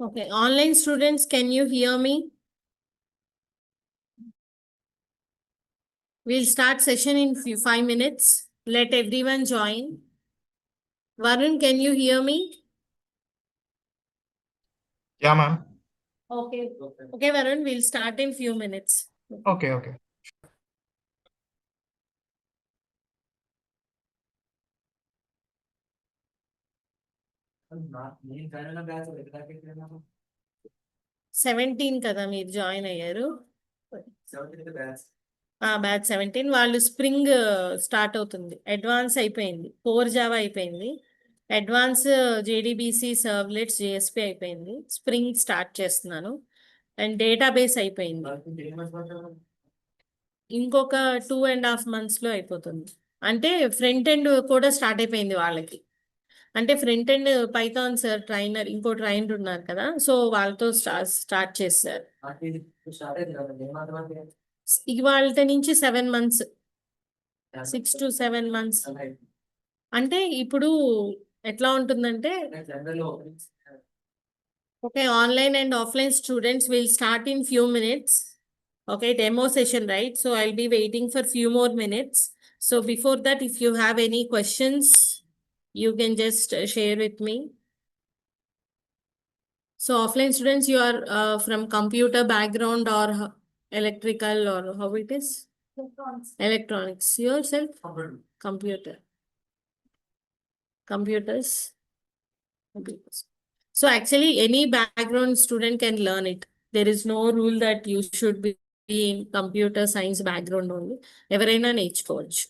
Okay, online students, can you hear me? We'll start session in 5 minutes. Let everyone join. Varun, can you hear me? Yeah, ma'am. Okay. Okay, Varun, we'll start in few minutes. Okay. Seventeen కదా మీరు join అయ్యారు batch 17 వాళ్ళు spring start అవుతుంది advance అయిపోయింది core Java అయిపోయింది advance JDBC servlets JSP అయిపోయింది spring start చేస్తున్నాను and database అయిపోయింది ఇంకొక 2.5 months లో అయిపోతుంది అంటే ఫ్రంట్ ఎండ్ కూడా స్టార్ట్ అయిపోయింది వాళ్ళకి అంటే front end Python sir trainer ఇంకో ట్రైనర్ ఉన్నారు కదా సో వాళ్ళతో స్టార్ట్ చేస్తారు ఇవాళ నుంచి 7 months 6 to 7 months అంటే ఇప్పుడు ఎట్లా ఉంటుందంటే okay online and offline students will start in few minutes. Okay, demo session, right? So I'll be waiting for few more minutes. So before that, if you have any questions, you can just share with me. So offline students, you are from computer background or electrical or how it is? Electronics. Yourself? Computer. Computers. Computers. So actually any background student can learn it. There is no rule that you should be in computer science background only. ఎవరైనా నేర్చుకోవచ్చు.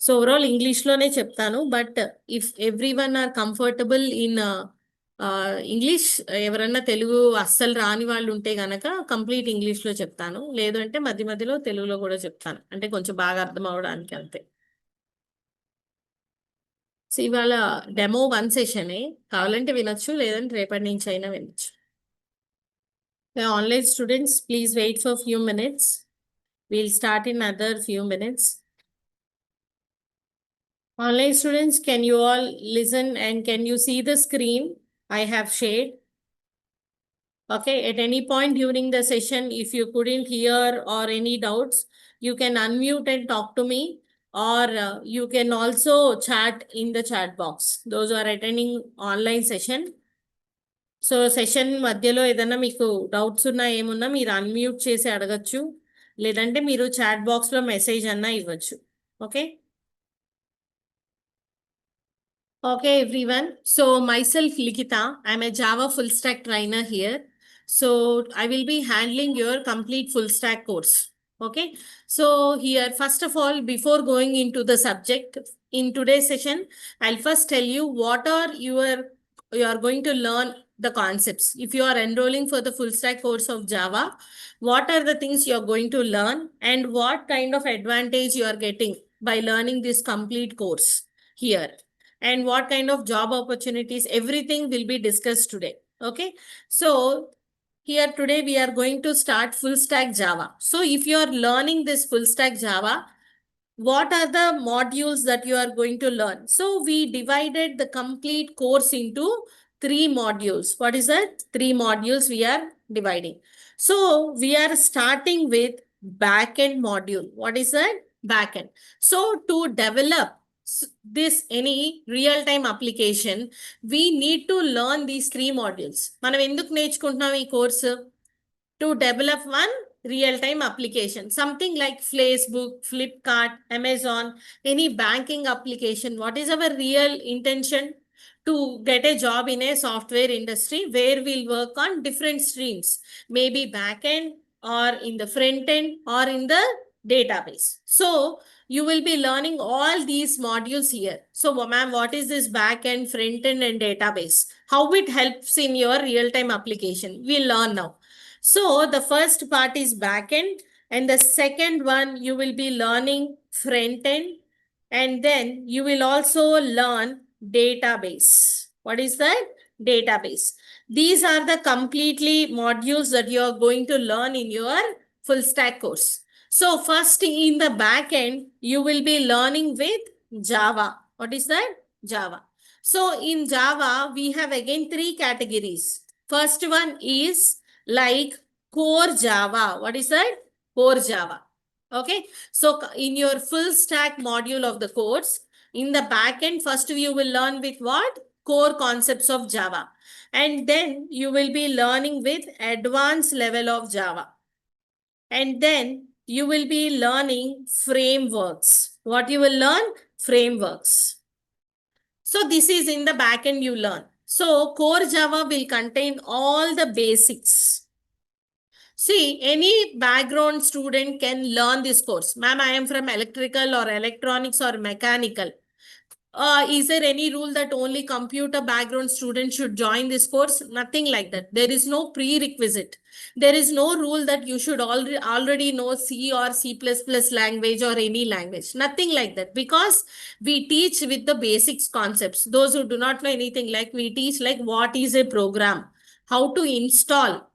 So overall ఇంగ్లీష్లోనే చెప్తాను but if every one or comfortable in English ఎవరన్నా తెలుగు అస్సలు రాని వాళ్ళు ఉంటే గనక కంప్లీట్ ఇంగ్లీష్లో చెప్తాను లేదంటే మధ్య మధ్యలో తెలుగులో కూడా చెప్తాను అంటే కొంచెం బాగా అర్థం అవడానికి అంతే సో ఇవాళ డెమో 1 సెషనే కావాలంటే వినొచ్చు లేదంటే రేపటి నుంచి అయినా వినొచ్చు online students please wait for few minutes we'll start in other few minutes Online students, can you all listen and can you see the screen I have shared? Okay, at any point during the session, if you couldn't hear or any doubts, you can unmute and talk to me, or you can also chat in the chat box. Those who are attending online session. So session మధ్యలో ఏదైనా మీకు doubts ఉన్నా ఏమున్నా మీరు unmute చేసి అడగచ్చు లేదంటే మీరు చాట్ బాక్స్లో మెసేజ్ అన్నా ఇవ్వచ్చు okay Okay, everyone. So myself, Likita, I'm a Java full stack trainer here. So I will be handling your complete full stack course. Okay. So here, first of all, before going into the subject in today's session, I'll first tell you what are you are going to learn the concepts. If you are enrolling for the full stack course of Java, what are the things you are going to learn and what kind of advantage you are getting by learning this complete course here and what kind of job opportunities, everything will be discussed today. Okay. So here today we are going to start full stack Java. So if you are learning this full stack Java, what are the modules that you are going to learn? So we divided the complete course into 3 modules. What is that? 3 modules we are dividing. So we are starting with backend module. What is that? Backend. So to develop this any real-time application, we need to learn these 3 modules. మనం ఎందుకు నేర్చుకుంటున్నాం ఈ course? To develop one real-time application, something like Facebook, Flipkart, Amazon, any banking application. What is our real intention? To get a job in a software industry where we'll work on different streams, maybe backend or in the front end or in the database. So you will be learning all these modules here. So ma'am, what is this backend, front end and database? How it helps in your real-time application? We'll learn now. So the first part is backend and the second one you will be learning front end and then you will also learn database. What is that? Database. These are the completely modules that you are going to learn in your full stack course. So first in the backend, you will be learning with Java. What is that? Java. So in Java, we have again 3 categories. First one is like core Java. What is that? Core Java. Okay. So in your full stack module of the course, in the backend, first you will learn with what? Core concepts of Java. And then you will be learning with advanced level of Java. And then you will be learning frameworks. What you will learn? Frameworks. So this is in the backend you learn. So core Java will contain all the basics. See, any background student can learn this course. Ma'am, I am from electrical or electronics or mechanical. Is there any rule that only computer background students should join this course? Nothing like that. There is no prerequisite. There is no rule that you should already know C or C++ language or any language. Nothing like that. Because we teach with the basics concepts. Those who do not know anything, like we teach like what is a program, how to install.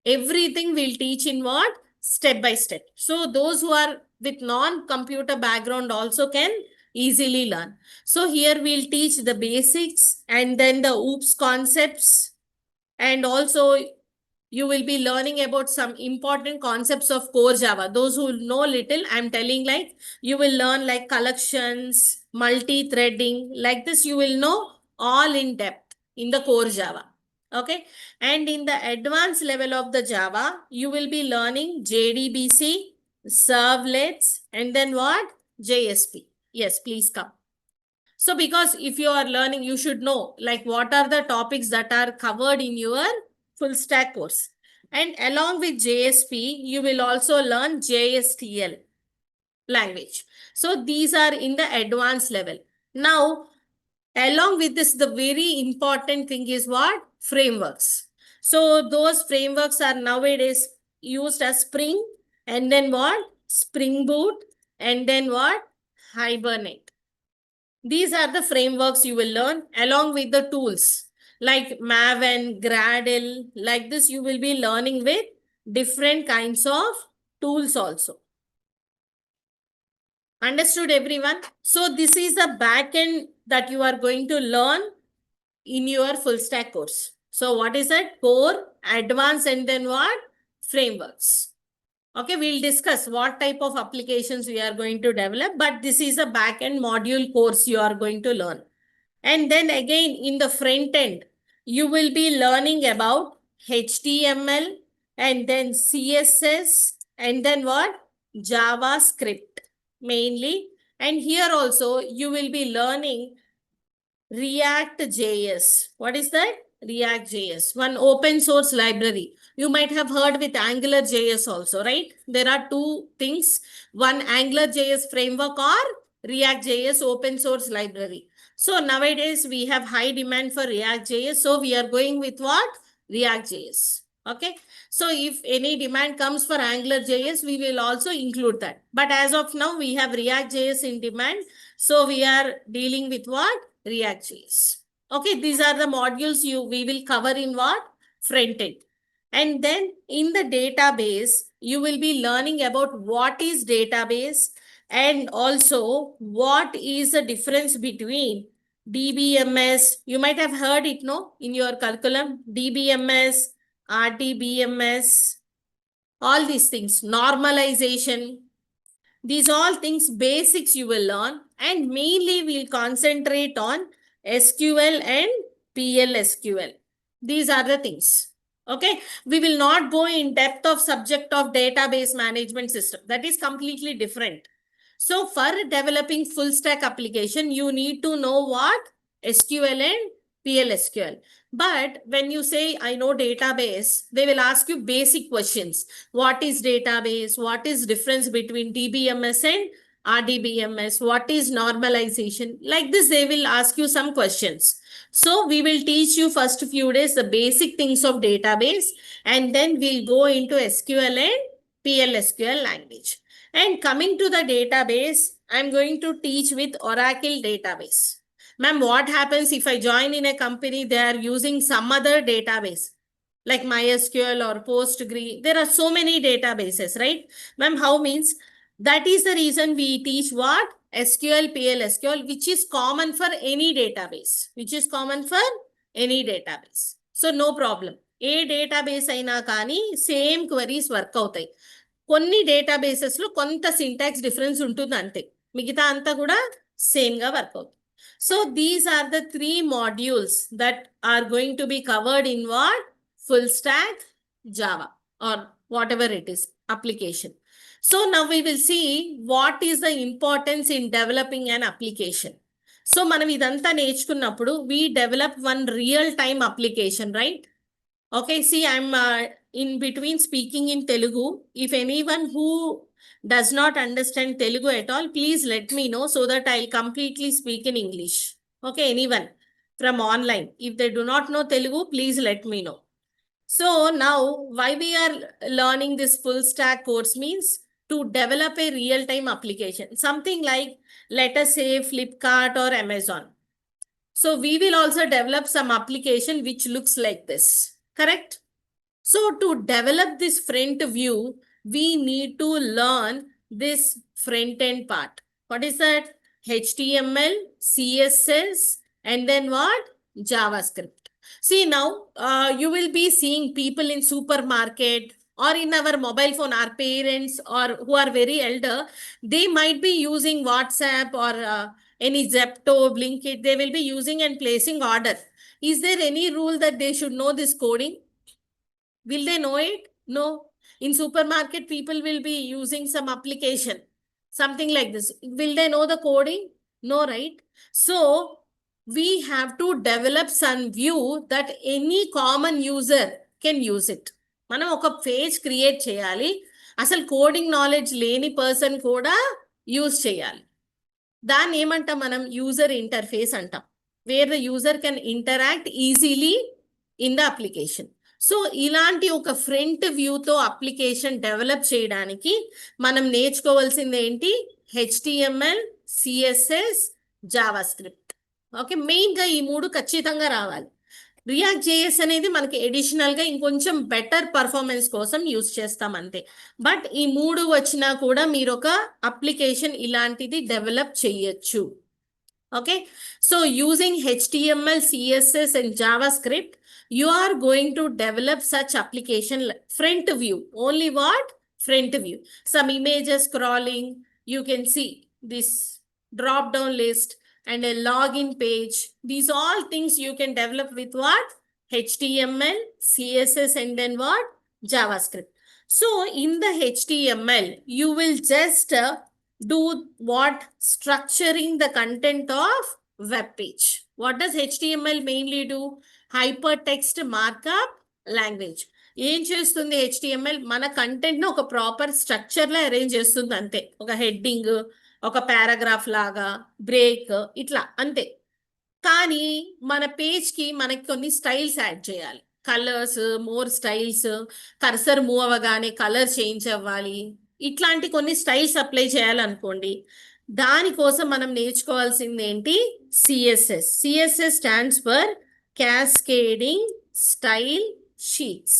Everything we'll teach in what? Step by step. So those who are with non-computer background also can easily learn. So here we'll teach the basics and then the OOPS concepts. And also you will be learning about some important concepts of core Java. Those who know little, I'm telling like you will learn like collections, multi-threading. Like this you will know all in depth in the core Java. Okay. And in the advanced level of the Java, you will be learning JDBC, servlets, and then what? JSP. Yes, please come. So because if you are learning, you should know like what are the topics that are covered in your full stack course. And along with JSP, you will also learn JSTL language. So these are in the advanced level. Now, along with this, the very important thing is what? Frameworks. So those frameworks are nowadays used as Spring, and then what? Spring Boot, and then what? Hibernate. These are the frameworks you will learn along with the tools like Maven, Gradle. Like this, you will be learning with different kinds of tools also. Understood, everyone? So this is the backend that you are going to learn in your full stack course. So what is that? Core, advanced, and then what? Frameworks. Okay, we'll discuss what type of applications we are going to develop, but this is a backend module course you are going to learn. And then again, in the front end, you will be learning about HTML and then CSS and then what? JavaScript mainly. And here also, you will be learning React.js. What is that? React.js, one open source library. You might have heard with AngularJS also, right? There are two things, one AngularJS framework or React.js open source library. So nowadays we have high demand for React.js. So we are going with what? React.js. Okay. So if any demand comes for AngularJS, we will also include that. But as of now, we have React.js in demand. So we are dealing with what? React.js. Okay, these are the modules we will cover in what? Front end. And then in the database, you will be learning about what is database and also what is the difference between DBMS. You might have heard it, no, in your curriculum. DBMS, RDBMS, all these things, normalization. These all things, basics you will learn, and mainly we'll concentrate on SQL and PLSQL. These are the things. Okay, we will not go in depth of subject of database management system. That is completely different. So for developing full stack application, you need to know what? SQL and PLSQL. But when you say, I know database, they will ask you basic questions. What is database? What is difference between DBMS and RDBMS? What is normalization? Like this, they will ask you some questions. So we will teach you first few days the basic things of database, and then we'll go into SQL and PLSQL language. And coming to the database, I'm going to teach with Oracle database. Ma'am, what happens if I join in a company, they are using some other database like MySQL or Postgre? There are so many databases, right? Ma'am, how means? That is the reason we teach what? SQL, PLSQL, which is common for any database. Which is common for any database. So no problem. A database అయినా కానీ same queries work అవుతాయి. కొన్ని డేటాబేసెస్లో కొంత syntax difference ఉంటుంది అంతే, మిగతా అంతా కూడా సేమ్గా వర్క్ అవుతుంది. So these are the 3 modules that are going to be covered in what? Full stack Java or whatever it is, application. So now we will see what is the importance in developing an application. So మనం ఇదంతా నేర్చుకున్నప్పుడు we develop one real time application, right? Okay, see, I'm in between speaking in Telugu. If anyone who does not understand Telugu at all, please let me know so that I'll completely speak in English. Okay, anyone from online. If they do not know Telugu, please let me know. So now, why we are learning this full stack course means to develop a real-time application. Something like, let us say, Flipkart or Amazon. So we will also develop some application which looks like this, correct? So to develop this front view, we need to learn this front end part. What is that? HTML, CSS, and then what? JavaScript. See now, you will be seeing people in supermarket or in our mobile phone, our parents or who are very elder, they might be using WhatsApp or any Zepto, Blinkit, they will be using and placing order. Is there any rule that they should know this coding? Will they know it? No. In supermarket, people will be using some application, something like this. Will they know the coding? No, right? So we have to develop some view that any common user can use it. మనం ఒక page create చేయాలి, అసలు coding knowledge లేని person కూడా use చేయాలి. దాన్ని ఏమంటాం మనం? యూజర్ ఇంటర్ఫేస్ అంటాం, wear the user can interact easily in the application. So ఇలాంటి ఒక ఫ్రంట్ వ్యూతో అప్లికేషన్ డెవలప్ చేయడానికి మనం నేర్చుకోవాల్సింది ఏంటి? HTML, CSS, JavaScript. ఓకే, మెయిన్గా ఈ 3 ఖచ్చితంగా రావాలి. రియాక్ట్ జేఎస్ అనేది మనకి ఎడిషనల్గా ఇంకొంచెం బెటర్ పర్ఫార్మెన్స్ కోసం యూజ్ చేస్తాం అంతే. బట్ ఈ 3 వచ్చినా కూడా మీరు ఒక అప్లికేషన్ ఇలాంటిది డెవలప్ చేయొచ్చు. Okay, so using HTML, CSS and JavaScript, you are going to develop such application front view. Only what? Front view. Some images scrolling, you can see this drop down list and a login page. These all things you can develop with what? HTML, CSS and then what? JavaScript. So in the HTML, you will just do what? Structuring the content of web page. What does HTML mainly do? Hypertext markup language. ఏం చేస్తుంది HTML? మన content ను ఒక proper structure లో arrange చేస్తుంది అంతే. ఒక heading, ఒక పారాగ్రాఫ్ లాగా, బ్రేక్, ఇట్లా అంతే. కానీ మన పేజ్ కి మనకి కొన్ని స్టైల్స్ యాడ్ చేయాలి. Colours, more styles, cursor move అవ్వగానే కలర్ చేంజ్ అవ్వాలి, ఇట్లాంటి కొన్ని స్టైల్స్ అప్లై చేయాలనుకోండి. దానికోసం మనం నేర్చుకోవాల్సింది ఏంటి? CSS. CSS stands for cascading style sheets.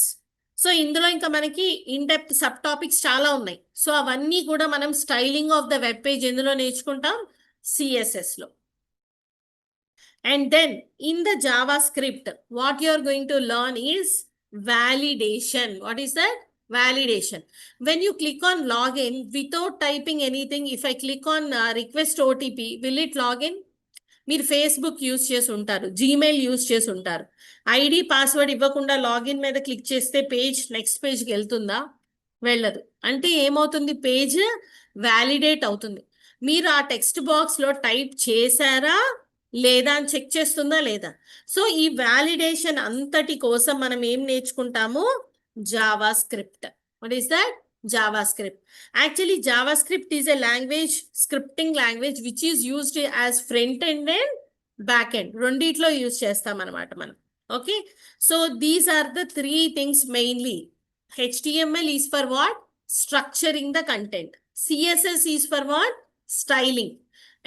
So ఇందులో ఇంకా మనకి ఇన్ డెప్త్ సబ్ టాపిక్స్ చాలా ఉన్నాయి. సో అవన్నీ కూడా మనం styling of the web page ఎందులో నేర్చుకుంటాం? సిఎస్ఎస్ లో. And then in the JavaScript, what you are going to learn is validation. What is that? Validation. When you click on login, without typing anything, if I click on request OTP, will it log in? మీరు Facebook use చేసి ఉంటారు, Gmail use చేసి ఉంటారు. ID password ఇవ్వకుండా login మీద click చేస్తే page next పేజ్కి వెళ్తుందా? వెళ్ళదు. అంటే ఏమవుతుంది? పేజ్ వ్యాలిడేట్ అవుతుంది. మీరు ఆ టెక్స్ట్ బాక్స్లో టైప్ చేశారా లేదా అని చెక్ చేస్తుందా లేదా? సో ఈ వ్యాలిడేషన్ అంతటి కోసం మనం ఏం నేర్చుకుంటాము? JavaScript. What is that? JavaScript. Actually, JavaScript is a language, scripting language, which is used as front end and back end. రెండిట్లో యూజ్ చేస్తాం అన్నమాట మనం. Okay, so these are the 3 things mainly. HTML is for what? Structuring the content. CSS is for what? Styling.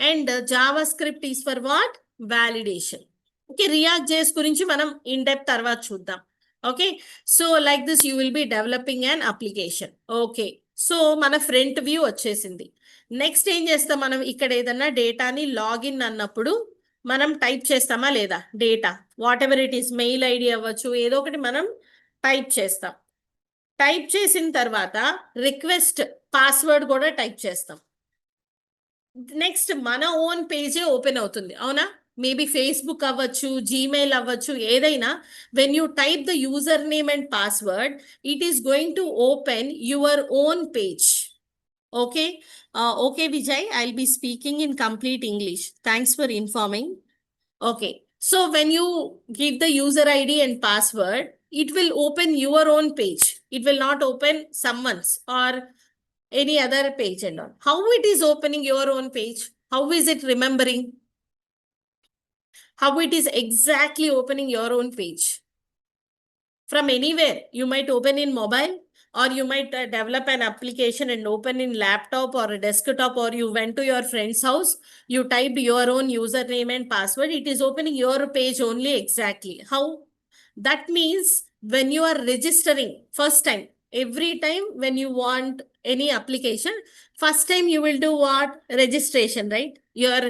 And JavaScript is for what? Validation. Okay, React.js గురించి మనం in depth తర్వాత చూద్దాం. Okay, so like this you will be developing an application. Okay, so మన front view వచ్చేసింది. Next ఏం చేస్తాం మనం? ఇక్కడ ఏదన్నా డేటాని లాగిన్ అన్నప్పుడు మనం టైప్ చేస్తామా లేదా? Data what ever it is, mail ID అవ్వచ్చు, ఏదో ఒకటి మనం టైప్ చేస్తాం. టైప్ చేసిన తర్వాత రిక్వెస్ట్ పాస్వర్డ్ కూడా టైప్ చేస్తాం. నెక్స్ట్ మన ఓన్ పేజే ఓపెన్ అవుతుంది, అవునా? మేబీ ఫేస్బుక్ అవ్వచ్చు, జీమెయిల్ అవ్వచ్చు, ఏదైనా. When you type the user name and password, it is going to open your own page. Okay, okay, Vijay, I'll be speaking in complete English. Thanks for informing. Okay, so when you give the user ID and password, it will open your own page. It will not open someone's or any other page and all. How it is opening your own page? How is it remembering? How it is exactly opening your own page? From anywhere. You might open in mobile, or you might develop an application and open in laptop or a desktop, or you went to your friend's house, you typed your own username and password, it is opening your page only exactly. How? That means when you are registering first time, every time when you want any application, first time you will do what? Registration, right? Your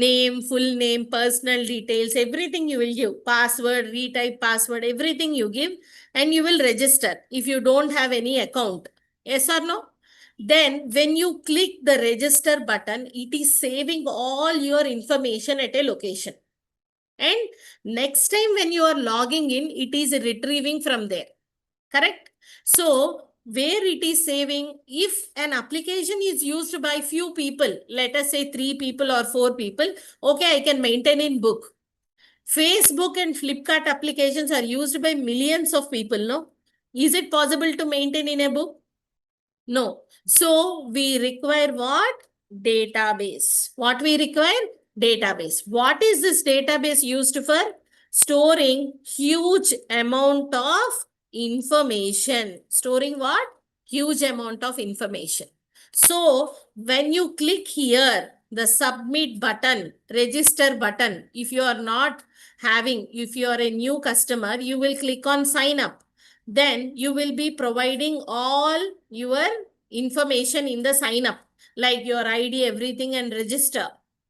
name, full name, personal details, everything you will give. Password, retype password, everything you give, and you will register if you don't have any account. Yes or no? Then when you click the register button, it is saving all your information at a location. And next time when you are logging in, it is retrieving from there. Correct? So where it is saving, if an application is used by few people, let us say 3 people or 4 people, okay, I can maintain in book. Facebook and Flipkart applications are used by millions of people, no? Is it possible to maintain in a book? No. So we require what? Database. What we require? Database. What is this database used for? Storing huge amount of information. Storing what? Huge amount of information. So when you click here, the submit button, register button, if you are not having, if you are a new customer, you will click on sign up. Then you will be providing all your information in the sign up, like your ID, everything, and register.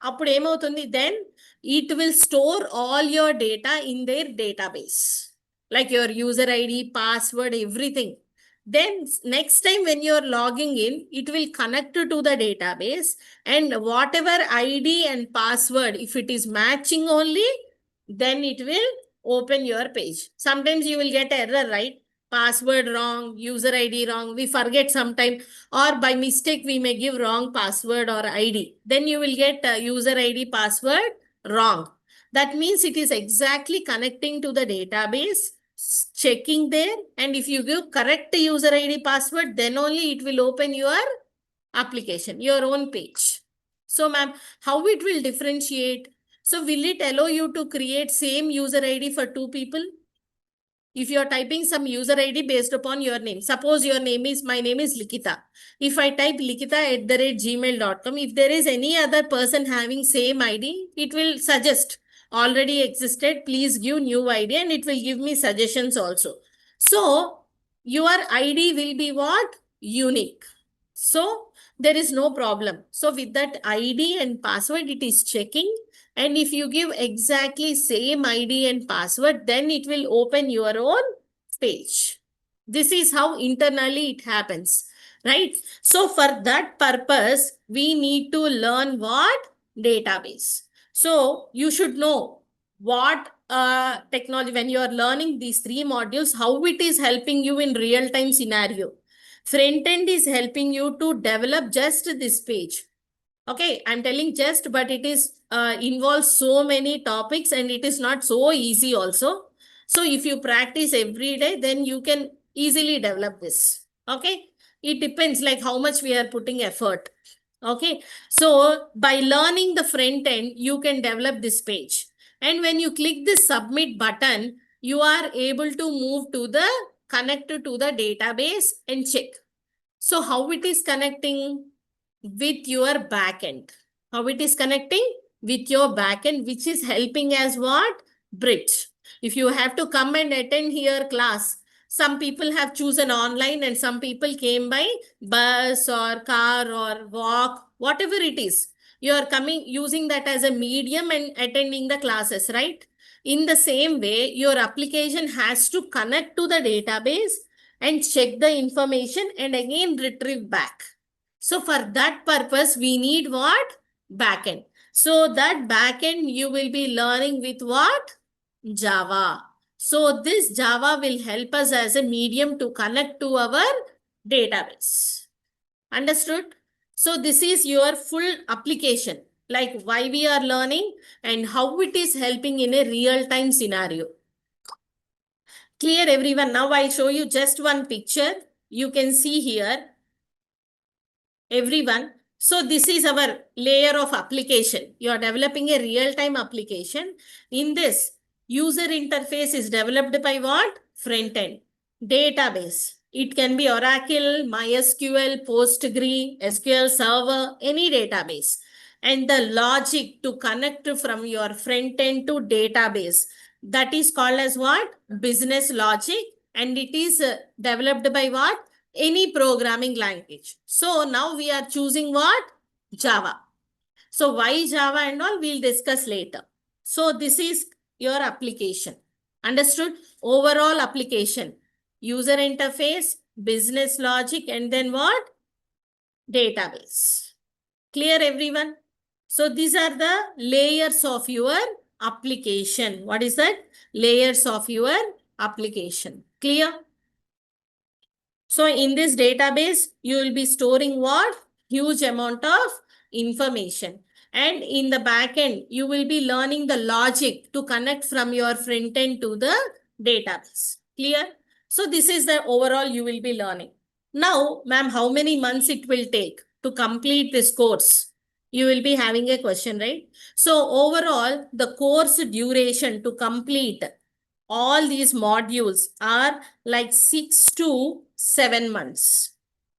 అప్పుడు ఏమవుతుంది? Then it will store all your data in their database, like your user ID, password, everything. Then next time when you are logging in, it will connect to the database, and whatever ID and password, if it is matching only, then it will open your page. Sometimes you will get error, right? Password wrong, user ID wrong, we forget sometime, or by mistake we may give wrong password or ID. Then you will get user ID, password wrong. That means it is exactly connecting to the database, checking there, and if you give correct user ID, password, then only it will open your application, your own page. So ma'am, how it will differentiate? So will it allow you to create same user ID for 2 people? If you are typing some user ID based upon your name, suppose your name is, my name is Likita. If I type likita@gmail.com, if there is any other person having same ID, it will suggest already existed, please give new ID, and it will give me suggestions also. So your ID will be what? Unique. So there is no problem. So with that ID and password, it is checking. And if you give exactly same ID and password, then it will open your own page. This is how internally it happens, right? So for that purpose, we need to learn what? Database. So you should know what technology, when you are learning these 3 modules, how it is helping you in real-time scenario. Front end is helping you to develop just this page. Okay, I'm telling just, but it is involves so many topics, and it is not so easy also. So if you practice every day, then you can easily develop this. Okay, it depends like how much we are putting effort. Okay, so by learning the front end, you can develop this page. And when you click this submit button, you are able to move to the connect to the database and check. So how it is connecting? With your backend. How it is connecting? With your backend, which is helping as what? Bridge. If you have to come and attend here class, some people have chosen online and some people came by bus or car or walk, whatever it is. You are coming using that as a medium and attending the classes, right? In the same way, your application has to connect to the database and check the information and again retrieve back. So for that purpose, we need what? Backend. So that backend you will be learning with what? Java. So this Java will help us as a medium to connect to our database. Understood? So this is your full application, like why we are learning and how it is helping in a real-time scenario. Clear, everyone? Now I'll show you just one picture. You can see here, everyone. So this is our layer of application. You are developing a real-time application. In this, user interface is developed by what? Front end. Database. It can be Oracle, MySQL, Postgre, SQL Server, any database. And the logic to connect from your front end to database. That is called as what? Business logic. And it is developed by what? Any programming language. So now we are choosing what? Java. So why Java and all we'll discuss later. So this is your application. Understood? Overall application. User interface, business logic, and then what? Database. Clear, everyone? So these are the layers of your application. What is that? Layers of your application. Clear? So in this database, you will be storing what? Huge amount of information. And in the back end, you will be learning the logic to connect from your front end to the database. Clear? So this is the overall you will be learning. Now, ma'am, how many months it will take to complete this course? You will be having a question, right? So overall, the course duration to complete all these modules are like 6 to 7 months.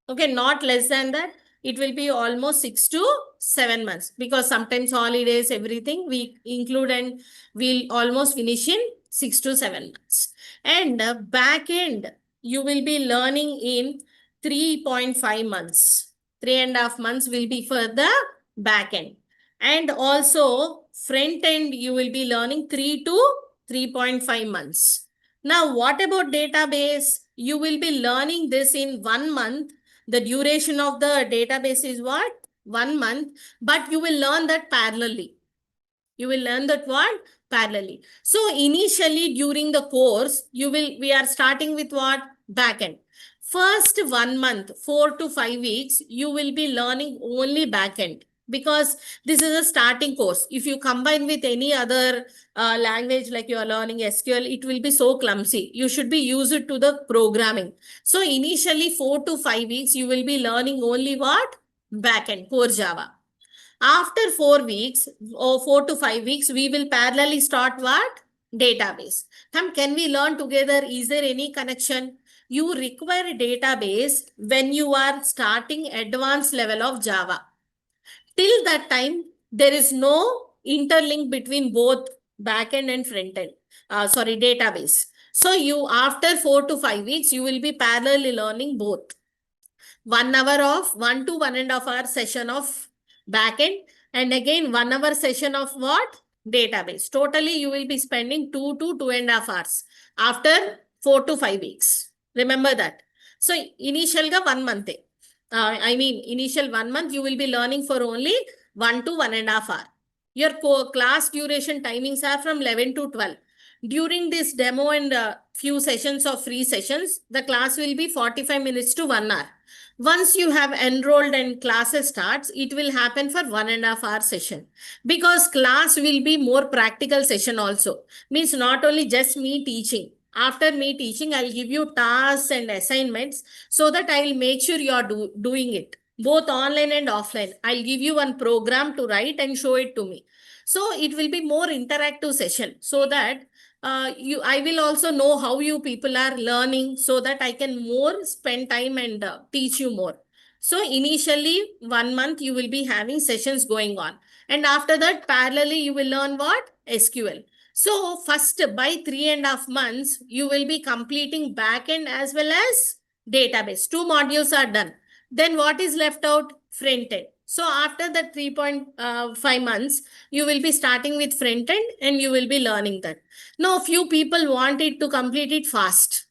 Okay, not less than that. It will be almost 6 to 7 months because sometimes holidays, everything we include and we'll almost finish in 6 to 7 months. And back end, you will be learning in 3.5 months. 3.5 months will be for the back end. And also front end, you will be learning 3 to 3.5 months. Now, what about database? You will be learning this in 1 month. The duration of the database is what? 1 month, but you will learn that parallelly. You will learn that what? Parallelly. So initially during the course, we are starting with what? Backend. First 1 month, 4 to 5 weeks, you will be learning only backend because this is a starting course. If you combine with any other language like you are learning SQL, it will be so clumsy. You should be used to the programming. So initially 4 to 5 weeks, you will be learning only what? Backend, core Java. After 4 weeks or 4 to 5 weeks, we will parallelly start what? Database. Can we learn together? Is there any connection? You require a database when you are starting advanced level of Java. Till that time, there is no interlink between both backend and frontend. Database. So you, after 4 to 5 weeks, you will be parallelly learning both. 1 hour of 1 to 1.5 hour session of backend and again 1 hour session of what? Database. Totally, you will be spending 2 to 2.5 hours after 4 to 5 weeks. Remember that. So initial ga 1 month. Initial 1 month, you will be learning for only 1 to 1.5 hour. Your class duration timings are from 11 to 12. During this demo and few sessions of free sessions, the class will be 45 minutes to 1 hour. Once you have enrolled and classes starts, it will happen for 1.5 hour session because class will be more practical session also. Means not only just me teaching. After me teaching, I'll give you tasks and assignments so that I'll make sure you are doing it. Both online and offline. I'll give you one program to write and show it to me. So it will be more interactive session so that I will also know how you people are learning so that I can more spend time and teach you more. So initially 1 month you will be having sessions going on. And after that parallelly you will learn what? SQL. So first by 3.5 months, you will be completing backend as well as database. 2 modules are done. Then what is left out? Front end. So after that 3.5 months, you will be starting with front end and you will be learning that. Now, few people want it to complete it fast.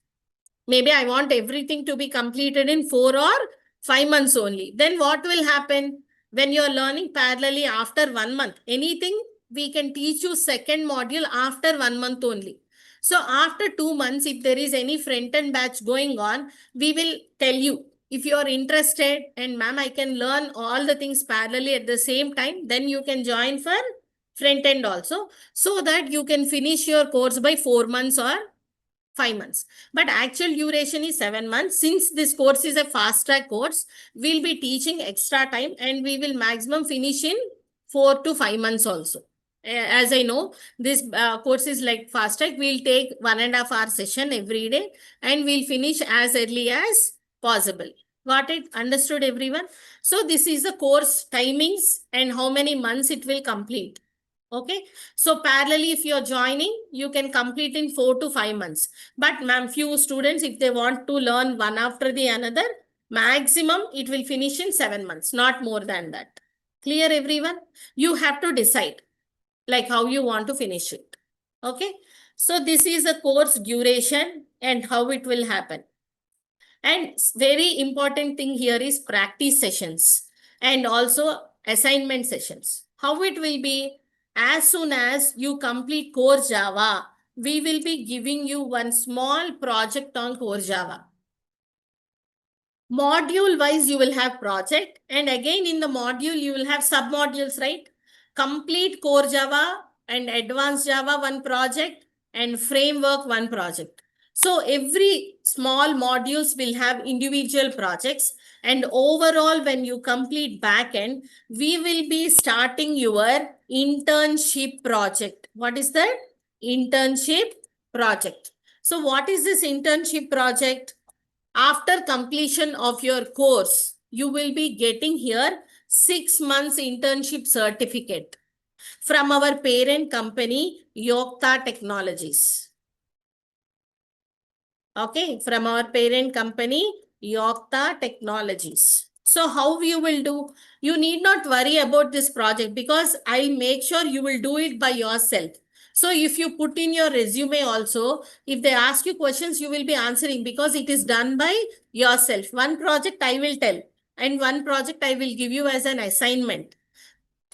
Maybe I want everything to be completed in 4 or 5 months only. Then what will happen when you're learning parallelly after 1 month? Anything we can teach you second module after 1 month only. So after 2 months, if there is any front end batch going on, we will tell you. If you are interested and ma'am, I can learn all the things parallelly at the same time, then you can join for front end also, so that you can finish your course by 4 months or 5 months. But actual duration is 7 months. Since this course is a fast track course, we'll be teaching extra time and we will maximum finish in 4 to 5 months also. As I know, this course is like fast track. We'll take 1.5 hour session every day and we'll finish as early as possible. Got it? Understood, everyone? So this is the course timings and how many months it will complete. Okay. So parallelly, if you're joining, you can complete in 4 to 5 months. But ma'am, few students, if they want to learn one after the another, maximum it will finish in 7 months, not more than that. Clear, everyone? You have to decide like how you want to finish it. Okay. So this is the course duration and how it will happen. And very important thing here is practice sessions and also assignment sessions. How it will be, as soon as you complete core Java, we will be giving you one small project on core Java. Module wise, you will have project, and again in the module, you will have sub modules, right? Complete core Java and advanced Java one project and framework one project. So every small modules will have individual projects, and overall when you complete backend, we will be starting your internship project. What is that? Internship project. So what is this internship project? After completion of your course, you will be getting here 6 months internship certificate from our parent company, Yokta Technologies. Okay, from our parent company, Yokta Technologies. So how you will do? You need not worry about this project because I'll make sure you will do it by yourself. So if you put in your resume also, if they ask you questions, you will be answering because it is done by yourself. One project I will tell and one project I will give you as an assignment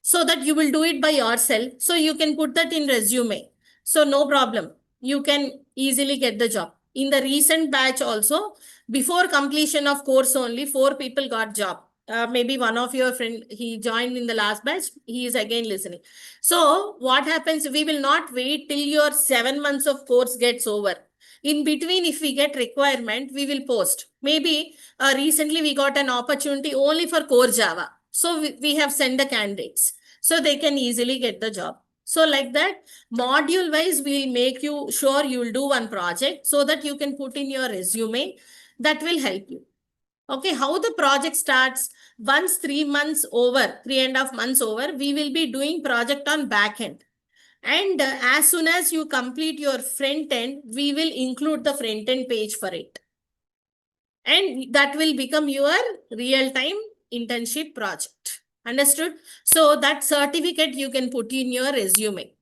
so that you will do it by yourself. So you can put that in resume. So no problem. You can easily get the job. In the recent batch also, before completion of course only, 4 people got job. Maybe one of your friend, he joined in the last batch. He is again listening. So what happens? We will not wait till your 7 months of course gets over. In between, if we get requirement, we will post. Maybe recently we got an opportunity only for core Java. So we have sent the candidates. So they can easily get the job. So like that, module wise, we'll make you sure you'll do one project so that you can put in your resume. That will help you. Okay, how the project starts? Once 3 months over, 3.5 months over, we will be doing project on back end. And as soon as you complete your front end, we will include the front end page for it. And that will become your real-time internship project. Understood? So that certificate you can put in your resume.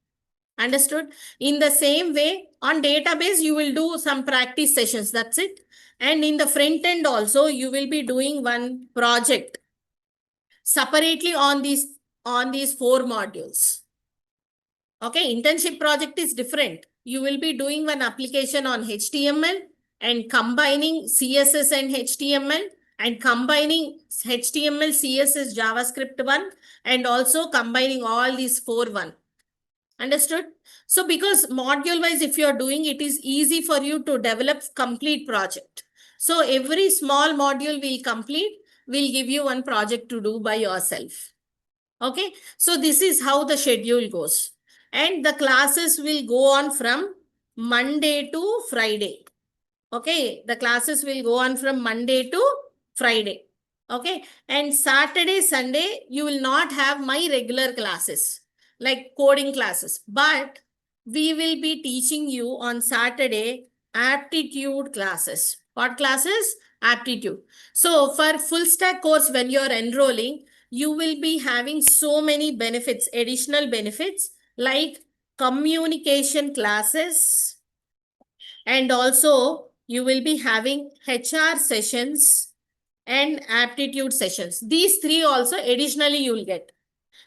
Understood? In the same way, on database, you will do some practice sessions. That's it. And in the front end also, you will be doing one project separately on these 4 modules. Okay, internship project is different. You will be doing one application on HTML and combining CSS and HTML and combining HTML, CSS, JavaScript one, and also combining all these 4 one. Understood? So because module wise, if you are doing, it is easy for you to develop complete project. So every small module will complete, will give you one project to do by yourself. Okay. So this is how the schedule goes. And the classes will go on from Monday to Friday. Okay. The classes will go on from Monday to Friday. Okay. And Saturday, Sunday, you will not have my regular classes like coding classes. But we will be teaching you on Saturday aptitude classes. What classes? Aptitude. So for full stack course, when you're enrolling, you will be having so many benefits, additional benefits like communication classes, and also you will be having HR sessions and aptitude sessions. These three also additionally you will get.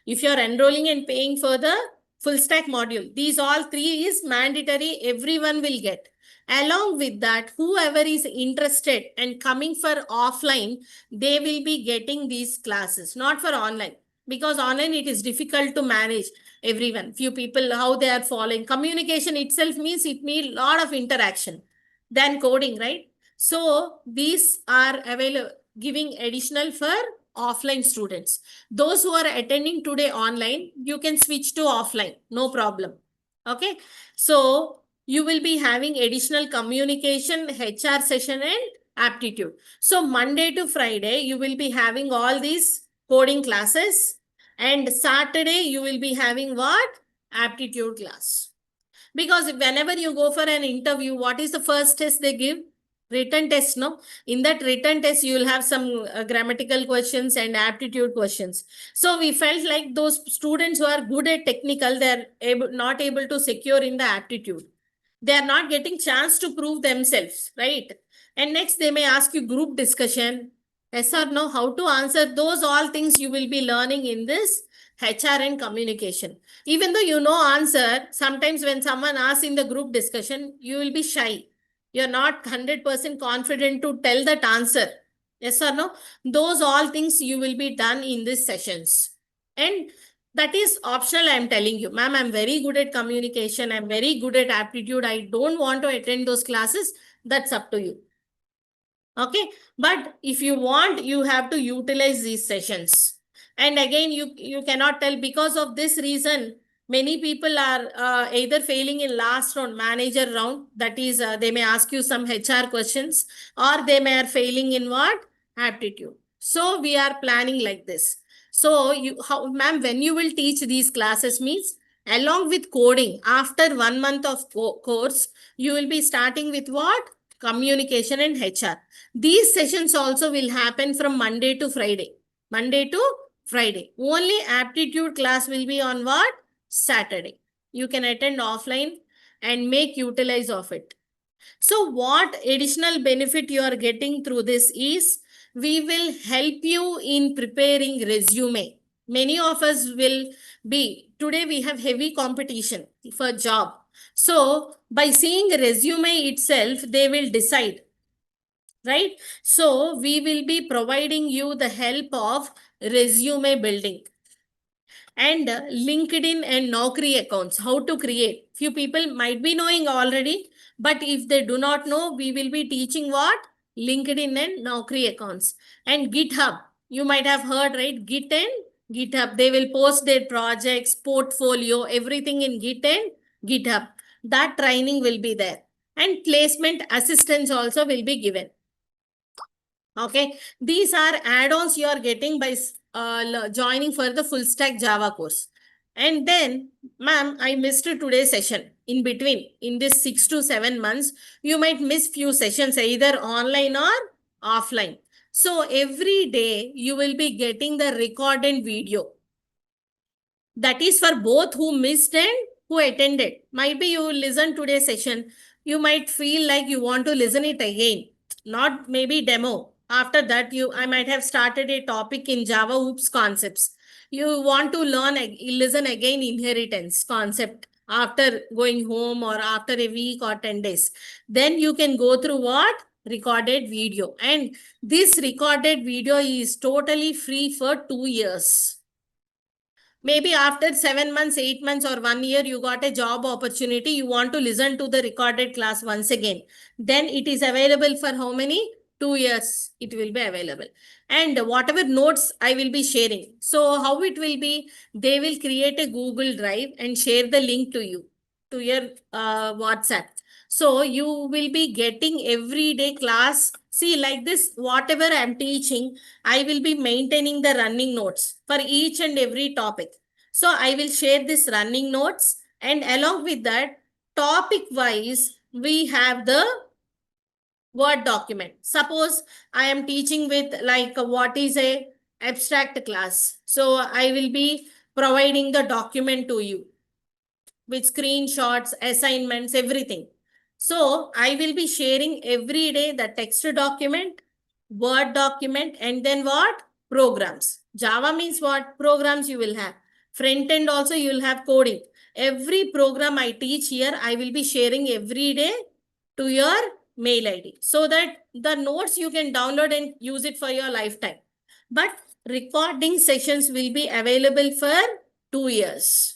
If you are enrolling and paying for the full stack module, these all three is mandatory, everyone will get. Along with that, whoever is interested and coming for offline, they will be getting these classes, not for online. Because online it is difficult to manage everyone. Few people, how they are following. Communication itself means it needs a lot of interaction than coding, right? So these are available, giving additional for offline students. Those who are attending today online, you can switch to offline, no problem. Okay. So you will be having additional communication, HR session and aptitude. So Monday to Friday, you will be having all these coding classes, and Saturday you will be having what? Aptitude class. Because whenever you go for an interview, what is the first test they give? Written test, no? In that written test, you will have some grammatical questions and aptitude questions. So we felt like those students who are good at technical, they're not able to secure in the aptitude. They are not getting chance to prove themselves, right? And next, they may ask you group discussion. Yes or no? How to answer those all things you will be learning in this HR and communication. Even though you know answer, sometimes when someone asks in the group discussion, you will be shy. You're not 100% confident to tell that answer. Yes or no? Those all things you will be done in these sessions. And that is optional, I'm telling you. Ma'am, I'm very good at communication. I'm very good at aptitude. I don't want to attend those classes. That's up to you. Okay. But if you want, you have to utilize these sessions. And again, you cannot tell, because of this reason, many people are either failing in last round, manager round. That is, they may ask you some HR questions, or they may are failing in what? Aptitude. So we are planning like this. So ma'am, when you will teach these classes means, along with coding, after 1 month of course, you will be starting with what? Communication and HR. These sessions also will happen from Monday to Friday. Monday to Friday. Only aptitude class will be on what? Saturday. You can attend offline and make utilize of it. So what additional benefit you are getting through this is, we will help you in preparing resume. Many of us will be, today we have heavy competition for job. So by seeing resume itself, they will decide, right? So we will be providing you the help of resume building and LinkedIn and Naukri accounts, how to create. Few people might be knowing already, but if they do not know, we will be teaching what? LinkedIn and Naukri accounts. And GitHub, you might have heard, right? Git and GitHub, they will post their projects, portfolio, everything in Git and GitHub. That training will be there. And placement assistance also will be given. Okay, these are add-ons you are getting by joining for the full stack Java course. And then, ma'am, I missed today's session. In between, in this 6 to 7 months, you might miss few sessions, either online or offline. So every day you will be getting the recorded video. That is for both who missed and who attended. Might be you listen today's session, you might feel like you want to listen it again, not maybe demo. After that, I might have started a topic in Java Oops concepts. You want to listen again inheritance concept after going home or after a week or 10 days. Then you can go through what? Recorded video. And this recorded video is totally free for 2 years. Maybe after 7 months, 8 months, or 1 year, you got a job opportunity. You want to listen to the recorded class once again. Then it is available for how many? 2 years it will be available. And whatever notes I will be sharing. So how it will be, they will create a Google Drive and share the link to you, to your WhatsApp. So you will be getting everyday class. See, like this, whatever I'm teaching, I will be maintaining the running notes for each and every topic. So I will share this running notes, and along with that, topic wise, we have the Word document. Suppose I am teaching with like what is a abstract class. So I will be providing the document to you with screenshots, assignments, everything. So I will be sharing every day the text document, Word document, and then what? Programs. Java means what? Programs you will have. Front end also you will have coding. Every program I teach here, I will be sharing every day to your mail ID so that the notes you can download and use it for your lifetime. But recording sessions will be available for 2 years.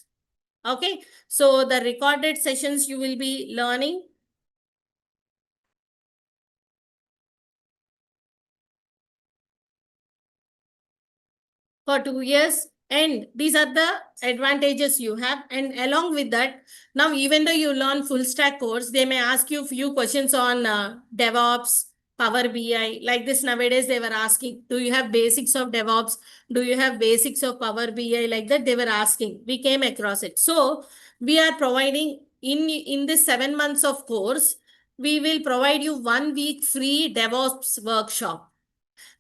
Okay, so the recorded sessions you will be learning for 2 years, and these are the advantages you have. And along with that, now even though you learn full stack course, they may ask you few questions on DevOps, Power BI. Like this nowadays they were asking, do you have basics of DevOps? Do you have basics of Power BI? Like that they were asking. We came across it. So we are providing in this 7 months of course, we will provide you 1 week free DevOps workshop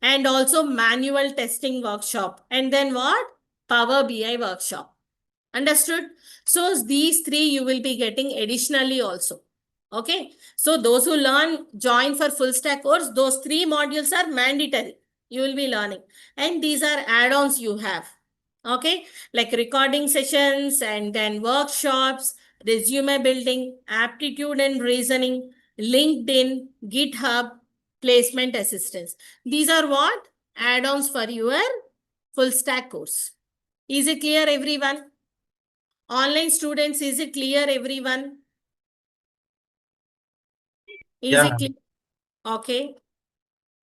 and also manual testing workshop. And then what? Power BI workshop. Understood? So these three you will be getting additionally also. Okay. So those who join for full stack course, those 3 modules are mandatory. You will be learning. And these are add-ons you have. Okay. Like recording sessions and then workshops, resume building, aptitude and reasoning, LinkedIn, GitHub, placement assistance. These are what? Add-ons for your full stack course. Is it clear, everyone? Online students, is it clear, everyone? Is Yeah. it clear? Okay.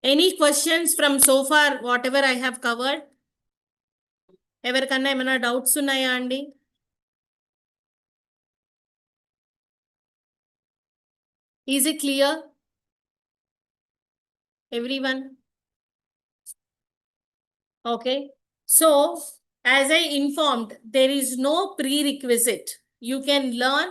Any questions from so far, whatever I have covered? ఎవరికన్నా ఏమైనా doubts ఉన్నాయా అండి? Is it clear, everyone? Okay. So, as I informed, there is no prerequisite. You can learn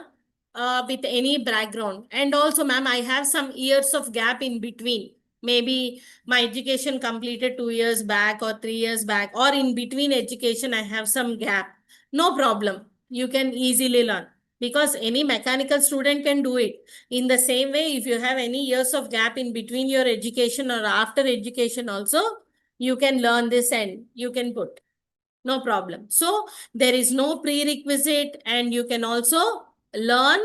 with any background. And also, ma'am, I have some years of gap in between. Maybe my education completed 2 years back or 3 years back, or in between education, I have some gap. No problem. You can easily learn because any mechanical student can do it. In the same way, if you have any years of gap in between your education or after education also, you can learn this and you can put. No problem. So there is no prerequisite and you can also learn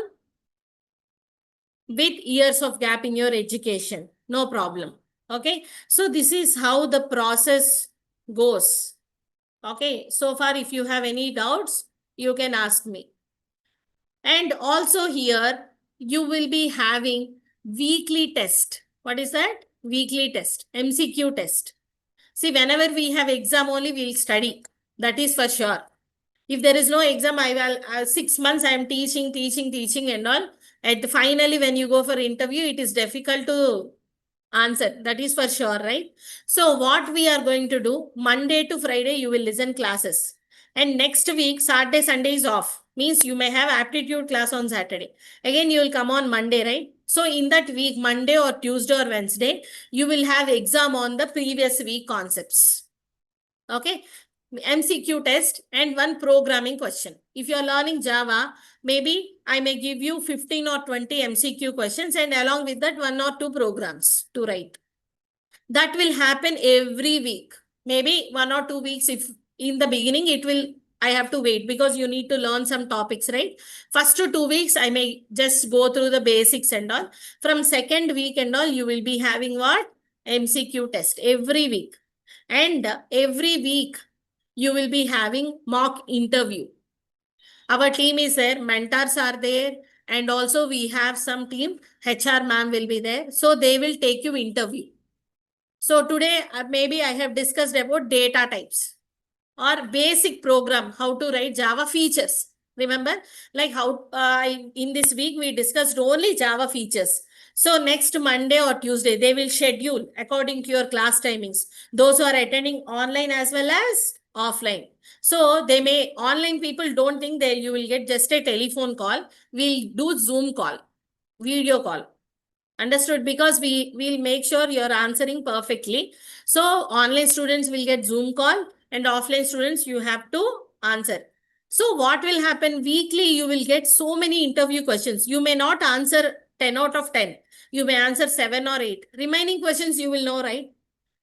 with years of gap in your education. No problem. Okay. So this is how the process goes. Okay. So far, if you have any doubts, you can ask me. And also here, you will be having weekly test. What is that? Weekly test, MCQ test. See, whenever we have exam only, we'll study. That is for sure. If there is no exam, I will 6 months I am teaching and all. And finally, when you go for interview, it is difficult to answer. That is for sure, right? So what we are going to do, Monday to Friday, you will listen classes. And next week, Saturday, Sunday is off. Means you may have aptitude class on Saturday. Again, you will come on Monday, right? So in that week, Monday or Tuesday or Wednesday, you will have exam on the previous week concepts. Okay. MCQ test and one programming question. If you are learning Java, maybe I may give you 15 or 20 MCQ questions and along with that 1 or 2 programs to write. That will happen every week. Maybe 1 or 2 weeks. If in the beginning I have to wait because you need to learn some topics, right? First 2 weeks, I may just go through the basics and all. From second week and all, you will be having what? MCQ test every week. And every week, you will be having mock interview. Our team is there, mentors are there, and also we have some team, HR ma'am will be there. So they will take you interview. So today, maybe I have discussed about data types or basic program, how to write Java features. Remember, like how in this week, we discussed only Java features. So next Monday or Tuesday, they will schedule according to your class timings. Those who are attending online as well as offline. So they may, online people don't think that you will get just a telephone call. We'll do Zoom call, video call. Understood? Because we will make sure you're answering perfectly. So online students will get Zoom call and offline students you have to answer. So what will happen weekly? You will get so many interview questions. You may not answer 10 out of 10. You may answer 7 or 8. Remaining questions you will know, right?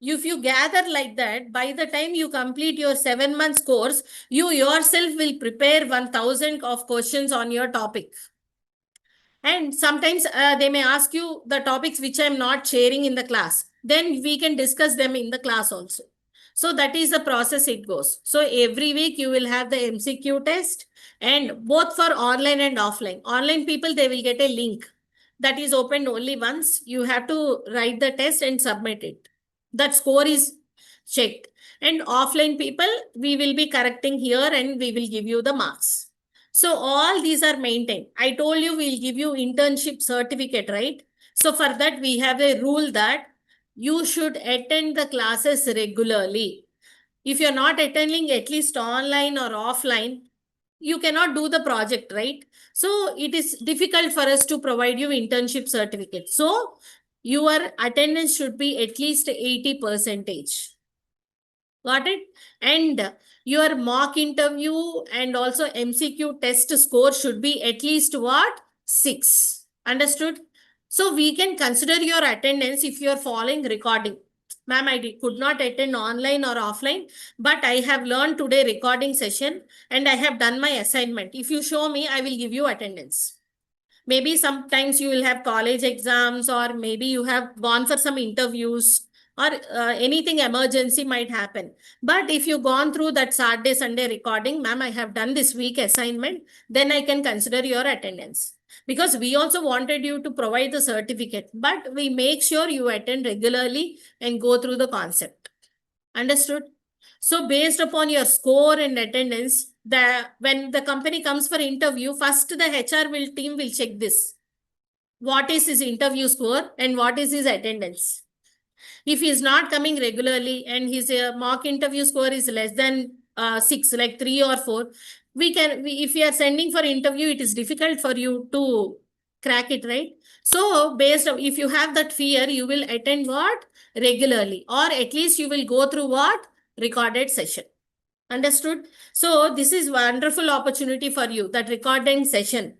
If you gather like that, by the time you complete your 7 months course, you yourself will prepare 1000 of questions on your topic. And sometimes they may ask you the topics which I'm not sharing in the class. Then we can discuss them in the class also. So that is the process it goes. So every week you will have the MCQ test, and both for online and offline. Online people, they will get a link that is opened only once. You have to write the test and submit it. That score is checked. And offline people, we will be correcting here and we will give you the marks. So all these are maintained. I told you we'll give you internship certificate, right? So for that, we have a rule that you should attend the classes regularly. If you're not attending at least online or offline, you cannot do the project, right? So it is difficult for us to provide you internship certificate. So your attendance should be at least 80 percentage. Got it? And your mock interview and also MCQ test score should be at least what? 6. Understood? So we can consider your attendance if you are following recording. Ma'am, could not attend online or offline, but I have learned today recording session and I have done my assignment. If you show me, I will give you attendance. Maybe sometimes you will have college exams, or maybe you have gone for some interviews, or anything emergency might happen. But if you've gone through that Saturday, Sunday recording, ma'am, I have done this week assignment, then I can consider your attendance. Because we also wanted you to provide the certificate, but we make sure you attend regularly and go through the concept. Understood? So based upon your score and attendance, when the company comes for interview, first the HR team will check this. What is his interview score and what is his attendance? If he is not coming regularly and his mock interview score is less than 6, like 3 or 4, if we are sending for interview, it is difficult for you to crack it, right? So based on, if you have that fear, you will attend what? Regularly, or at least you will go through what? Recorded session. Understood? So this is wonderful opportunity for you, that recording session.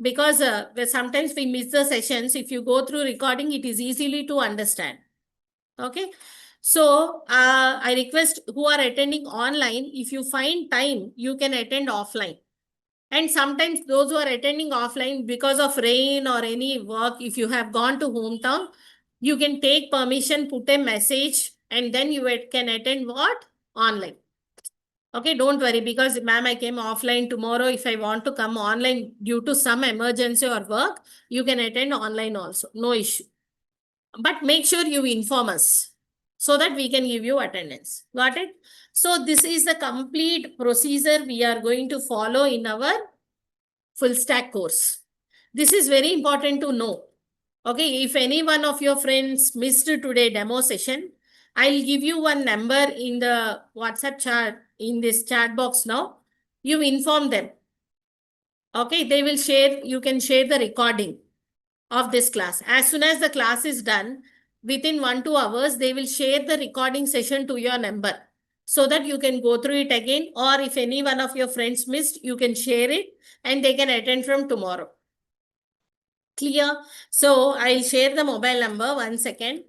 Because sometimes we miss the sessions. If you go through recording, it is easily to understand. Okay. So I request who are attending online, if you find time, you can attend offline. And sometimes those who are attending offline because of rain or any work, if you have gone to hometown, you can take permission, put a message, and then you can attend what? Online. Okay, don't worry, because ma'am, I came offline tomorrow. If I want to come online due to some emergency or work, you can attend online also. No issue. But make sure you inform us so that we can give you attendance. Got it? So this is the complete procedure we are going to follow in our full stack course. This is very important to know. Okay, if any one of your friends missed today demo session, I'll give you one number in the WhatsApp chat, in this chat box now. You inform them. Okay, they will share, you can share the recording of this class. As soon as the class is done, within 1-2 hours, they will share the recording session to your number so that you can go through it again. Or if any one of your friends missed, you can share it and they can attend from tomorrow. Clear? So I'll share the mobile number. 1 second.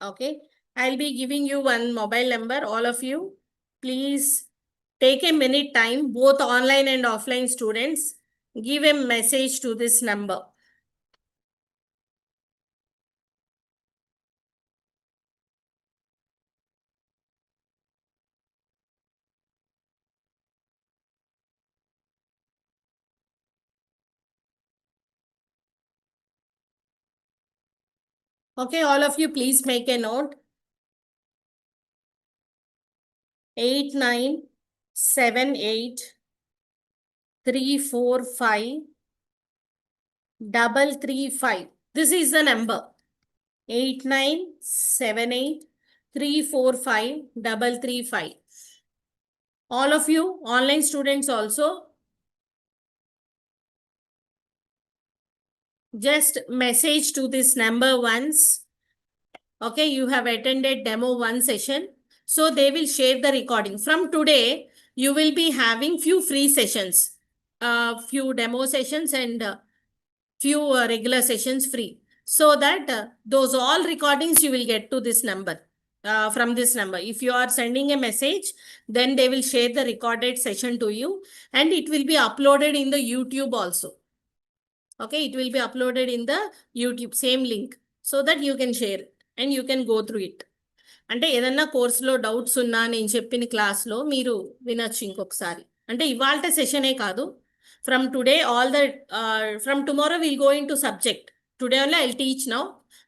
Okay. I'll be giving you one mobile number, all of you. Please take a minute time, both online and offline students. Give a message to this number. Okay, all of you, please make a note. 8978 345 This is the number. 8978 345 All of you, online students also, just message to this number once. Okay, you have attended demo 1 session. So they will share the recording. From today, you will be having few free sessions, few demo sessions and few regular sessions free. So that those all recordings you will get to this number. From this number. If you are sending a message, then they will share the recorded session to you and it will be uploaded in the YouTube also. Okay, it will be uploaded in the YouTube, same link, so that you can share it and you can go through it. అంటే ఏదన్నా కోర్సులో doubts ఉన్నా నేను చెప్పిన క్లాస్లో మీరు వినొచ్చు ఇంకొకసారి. అంటే ఇవాళ సెషనే కాదు, from today all the from tomorrow will go in to subject. Today only I teach now.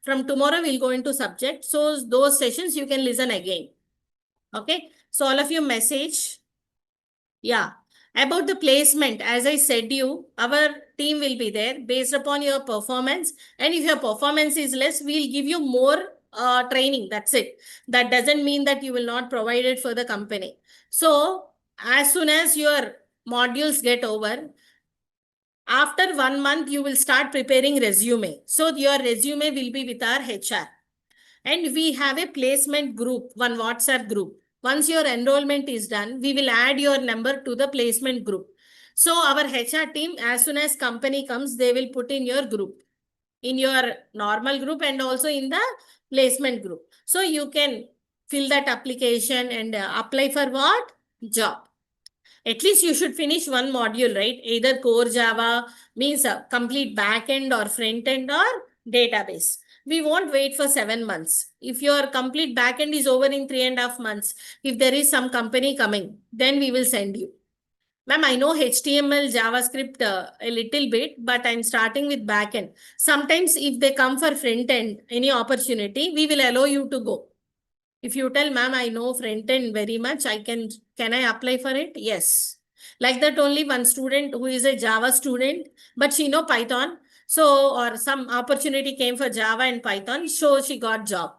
From tomorrow, we'll go into subject. So those sessions you can listen again. Okay. So all of you message. Yeah. About the placement, as I said you, our team will be there based upon your performance. And if your performance is less, we'll give you more training. That's it. That doesn't mean that you will not provide it for the company. So as soon as your modules get over, after 1 month, you will start preparing resume. So your resume will be with our HR. And we have a placement group, one WhatsApp group. Once your enrollment is done, we will add your number to the placement group. So our HR team, as soon as company comes, they will put in your group, in your normal group and also in the placement group. So you can fill that application and apply for what? Job. At least you should finish one module, right? Either core Java, means complete backend or front end or database. We won't wait for 7 months. If your complete backend is over in 3.5 months, if there is some company coming, then we will send you. Ma'am, I know HTML, JavaScript a little bit, but I'm starting with backend. Sometimes if they come for front end, any opportunity, we will allow you to go. If you tell, ma'am, I know front end very much, can I apply for it? Yes. Like that only one student who is a Java student, but she know Python. So, or some opportunity came for Java and Python, so she got job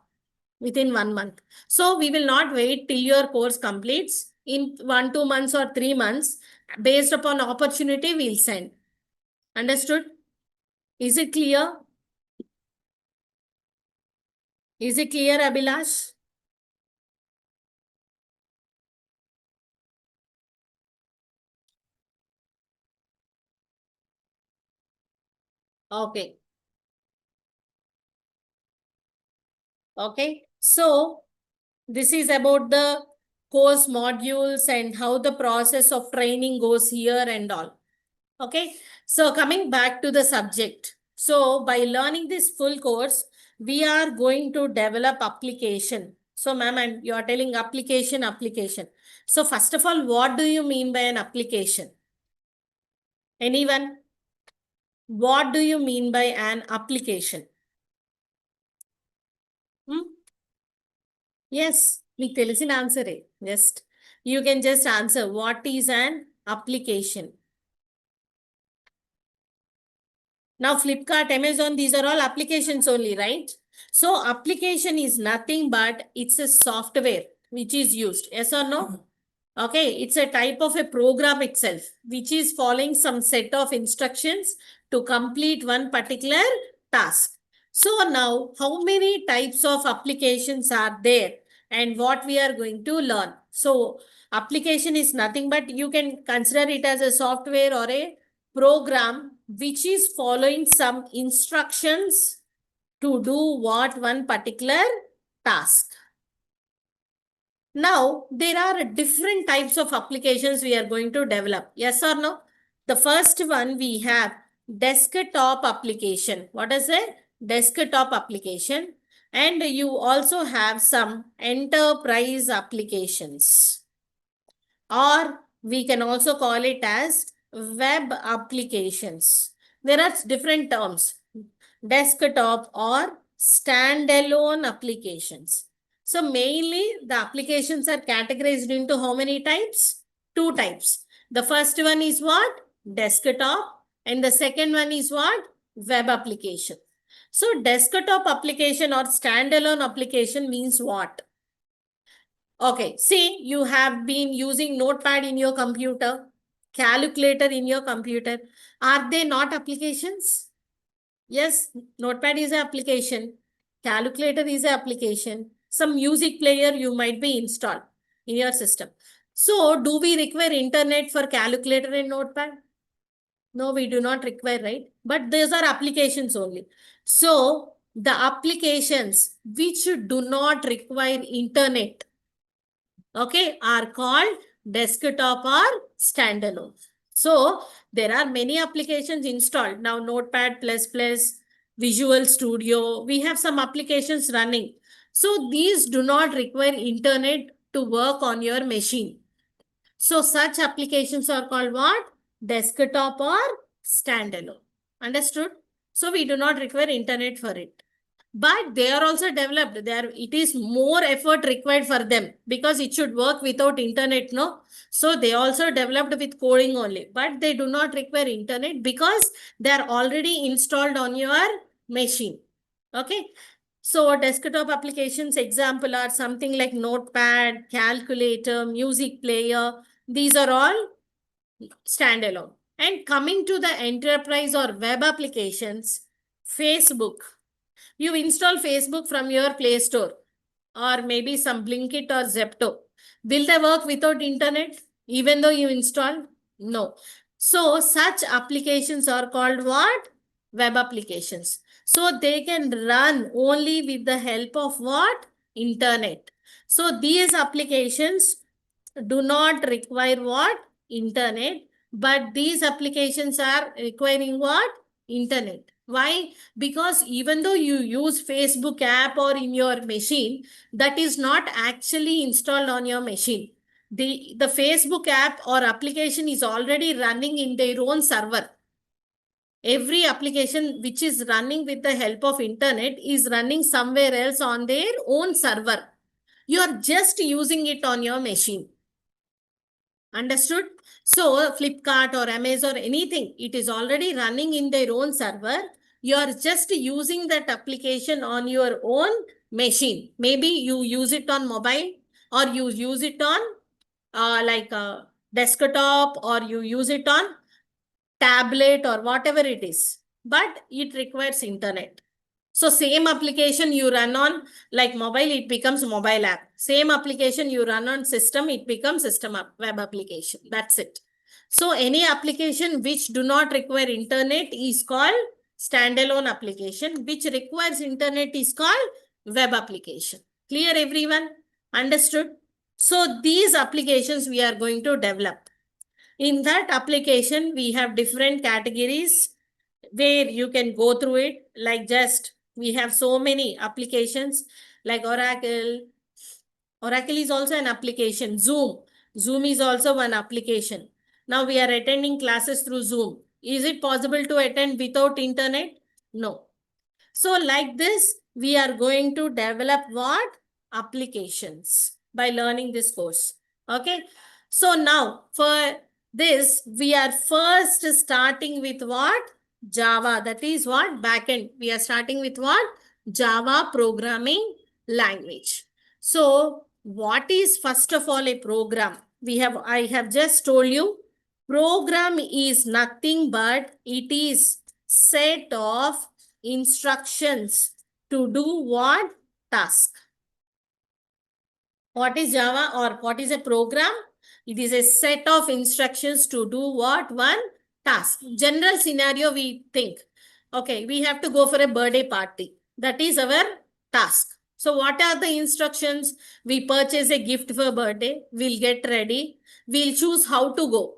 within 1 month. So we will not wait till your course completes. In 1-2 months or 3 months, based upon opportunity, we'll send. Understood? Is it clear? Is it clear, Abhilash? Okay. Okay. So this is about the course modules and how the process of training goes here and all. Okay. So coming back to the subject. So by learning this full course, we are going to develop application. So ma'am, you are telling application. So first of all, what do you mean by an application? Anyone? What do you mean by an application? Hmm? Yes, మీకు తెలిసిన ఆన్సరే. Just you can just answer what is an application. Now Flipkart, Amazon, these are all applications only, right? So application is nothing but it's a software which is used. Yes or no? Okay, it's a type of a program itself which is following some set of instructions to complete one particular task. So now, how many types of applications are there and what we are going to learn? So application is nothing but you can consider it as a software or a program which is following some instructions to do what one particular task. Now, there are different types of applications we are going to develop. Yes or no? The first one we have desktop application. What is it? Desktop application. And you also have some enterprise applications. Or we can also call it as web applications. There are different terms. Desktop or standalone applications. So mainly the applications are categorized into how many types? 2 types. The first one is what? Desktop. And the second one is what? Web application. So desktop application or standalone application means what? Okay, see, you have been using Notepad in your computer, calculator in your computer. Are they not applications? Yes, Notepad is an application. Calculator is an application. Some music player you might be installed in your system. So, do we require internet for calculator and Notepad? No, we do not require, right? But these are applications only. So, the applications which do not require internet, okay, are called desktop or standalone. So there are many applications installed. Now Notepad++, Visual Studio, we have some applications running. So these do not require internet to work on your machine. So such applications are called what? Desktop or standalone. Understood? So we do not require internet for it. But they are also developed. It is more effort required for them because it should work without internet, no? So they also developed with coding only, but they do not require internet because they are already installed on your machine. Okay. So desktop applications example are something like Notepad, calculator, music player. These are all standalone. And coming to the enterprise or web applications, Facebook. You install Facebook from your Play Store or maybe some Blinkit or Zepto. Will they work without internet even though you install? No. So such applications are called what? Web applications. So they can run only with the help of what? Internet. So these applications do not require what? Internet. But these applications are requiring what? Internet. Why? Because even though you use Facebook app or in your machine, that is not actually installed on your machine. The Facebook app or application is already running in their own server. Every application which is running with the help of internet is running somewhere else on their own server. You are just using it on your machine. Understood? So Flipkart or Amazon, anything, it is already running in their own server. You are just using that application on your own machine. Maybe you use it on mobile or you use it on like a desktop or you use it on tablet or whatever it is. But it requires internet. So same application you run on like mobile, it becomes mobile app. Same application you run on system, it becomes system web application. That's it. So any application which do not require internet is called standalone application. Which requires internet is called web application. Clear everyone? Understood? So these applications we are going to develop. In that application, we have different categories where you can go through it. Like just, we have so many applications like Oracle. Oracle is also an application. Zoom. Zoom is also one application. Now we are attending classes through Zoom. Is it possible to attend without internet? No. So like this, we are going to develop what? Applications by learning this course. Okay. So now for this, we are first starting with what? Java. That is what? Backend. We are starting with what? Java programming language. So what is first of all a program? I have just told you, program is nothing but it is set of instructions to do what? Task. What is Java or what is a program? It is a set of instructions to do what? One task. General scenario we think. Okay, we have to go for a birthday party. That is our task. So what are the instructions? We purchase a gift for birthday. We'll get ready. We'll choose how to go.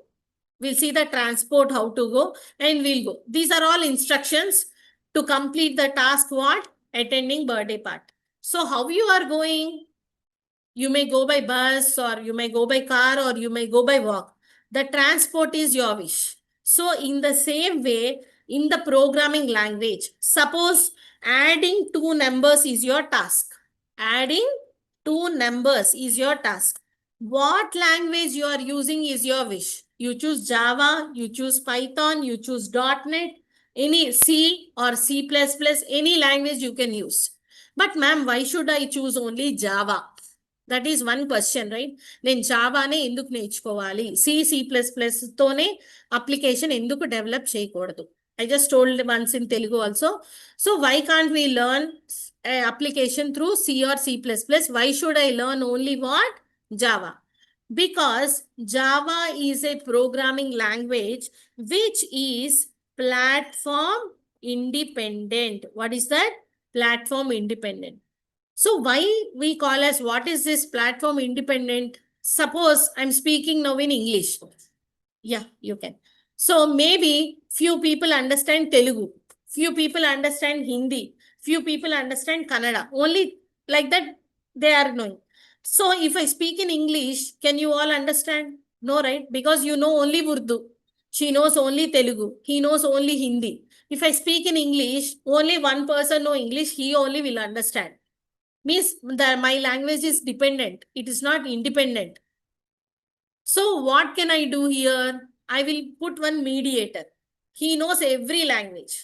We'll see the transport, how to go, and we'll go. These are all instructions to complete the task what? Attending birthday party. So how you are going? You may go by bus or you may go by car or you may go by walk. The transport is your wish. So in the same way, in the programming language, suppose adding two numbers is your task. Adding two numbers is your task. What language you are using is your wish. You choose Java, you choose Python, you choose .NET, any C or C++, any language you can use. But ma'am, why should I choose only Java? That is one question, right? నేను జావానే ఎందుకు నేర్చుకోవాలి, C++ తోనే application ఎందుకు develop చేయకూడదు? I just told once in Telugu also. So why can't we learn application through C or C++? Why should I learn only what? Java. Because Java is a programming language which is platform independent. What is that? Platform independent. So why we call as what is this platform independent? Suppose I'm speaking now in English. Yeah, you can. So maybe few people understand Telugu, few people understand Hindi, few people understand Kannada. Only like that they are knowing. So if I speak in English, can you all understand? No, right? Because you know only Urdu. She knows only Telugu. He knows only Hindi. If I speak in English, only one person know English, he only will understand. Means that my language is dependent. It is not independent. So what can I do here? I will put one mediator. He knows every language.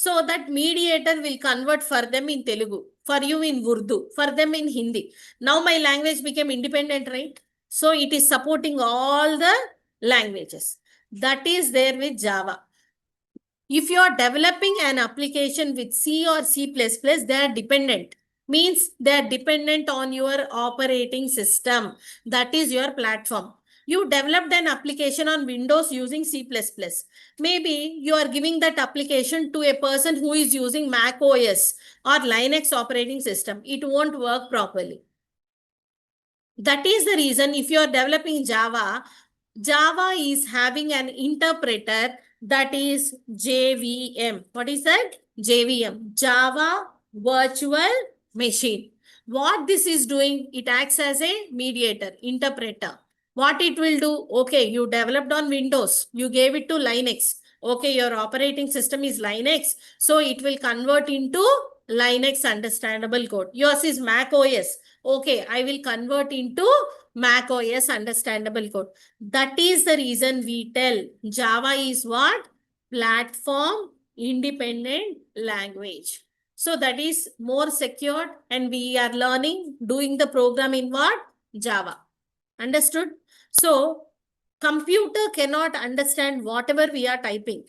So that mediator will convert for them in Telugu, for you in Urdu, for them in Hindi. Now my language became independent, right? So it is supporting all the languages. That is there with Java. If you are developing an application with C or C++, they are dependent. Means they are dependent on your operating system. That is your platform. You developed an application on Windows using C++. Maybe you are giving that application to a person who is using Mac OS or Linux operating system. It won't work properly. That is the reason if you are developing Java, Java is having an interpreter that is JVM. What is that? JVM, Java Virtual Machine. What this is doing, it acts as a mediator, interpreter. What it will do, okay, you developed on Windows, you gave it to Linux. Okay, your operating system is Linux, so it will convert into Linux understandable code. Yours is Mac OS. Okay, I will convert into Mac OS understandable code. That is the reason we tell Java is what? Platform independent language. So that is more secured and we are learning, doing the program in what? Java. Understood? So computer cannot understand whatever we are typing.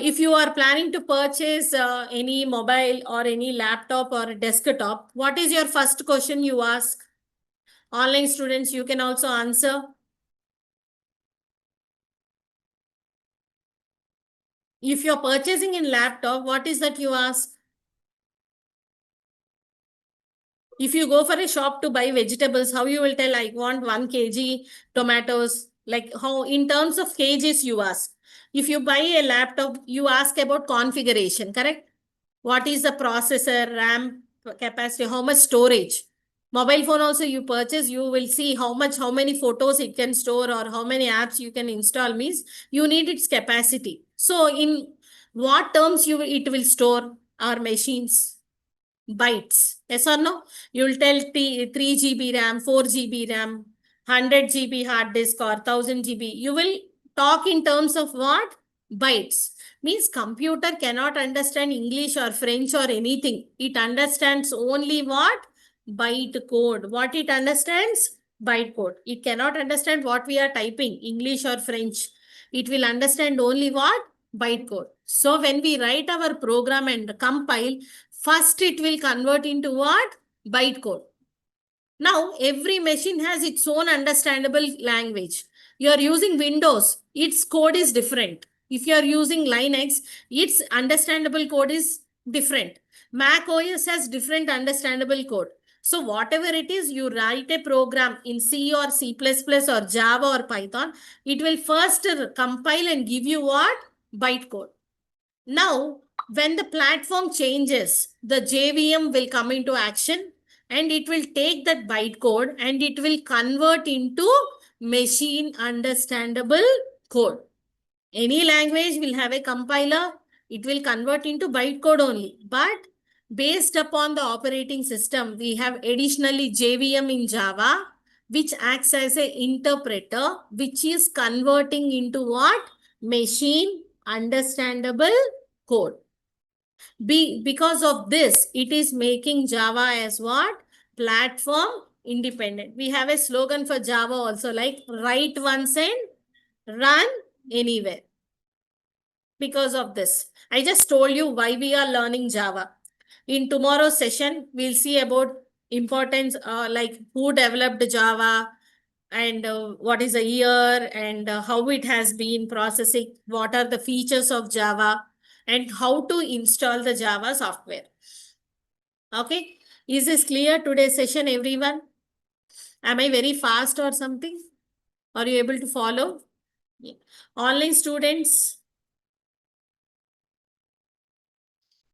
If you are planning to purchase any mobile or any laptop or desktop, what is your first question you ask? Online students, you can also answer. If you're purchasing in laptop, what is that you ask? If you go for a shop to buy vegetables, how you will tell, I want 1 kg tomatoes, like how in terms of kgs you ask. If you buy a laptop, you ask about configuration, correct? What is the processor, RAM capacity, how much storage? Mobile phone also you purchase, you will see how many photos it can store or how many apps you can install, means you need its capacity. So in what terms it will store our machines? Bytes. Yes or no? You will tell 3 GB RAM, 4 GB RAM, 100 GB hard disk or 1000 GB. You will talk in terms of what? Bytes. Means computer cannot understand English or French or anything. It understands only what? Byte code. What it understands? Byte code. It cannot understand what we are typing, English or French. It will understand only what? Byte code. So when we write our program and compile, first it will convert into what? Byte code. Now every machine has its own understandable language. You are using Windows, its code is different. If you are using Linux, its understandable code is different. Mac OS has different understandable code. So whatever it is, you write a program in C or C++ or Java or Python, it will first compile and give you what? Byte code. Now, when the platform changes, the JVM will come into action and it will take that byte code and it will convert into machine understandable code. Any language will have a compiler. It will convert into byte code only. But based upon the operating system, we have additionally JVM in Java, which acts as an interpreter, which is converting into what? Machine understandable code. Because of this, it is making Java as what? platform independent. We have a slogan for Java also, like write once and run anywhere. Because of this, I just told you why we are learning Java. In tomorrow's session, we'll see about importance, like who developed Java, and what is the year, and how it has been processing, what are the features of Java, and how to install the Java software. Okay, is this clear today's session, everyone? Am I very fast or something? Are you able to follow? Yeah. Online students,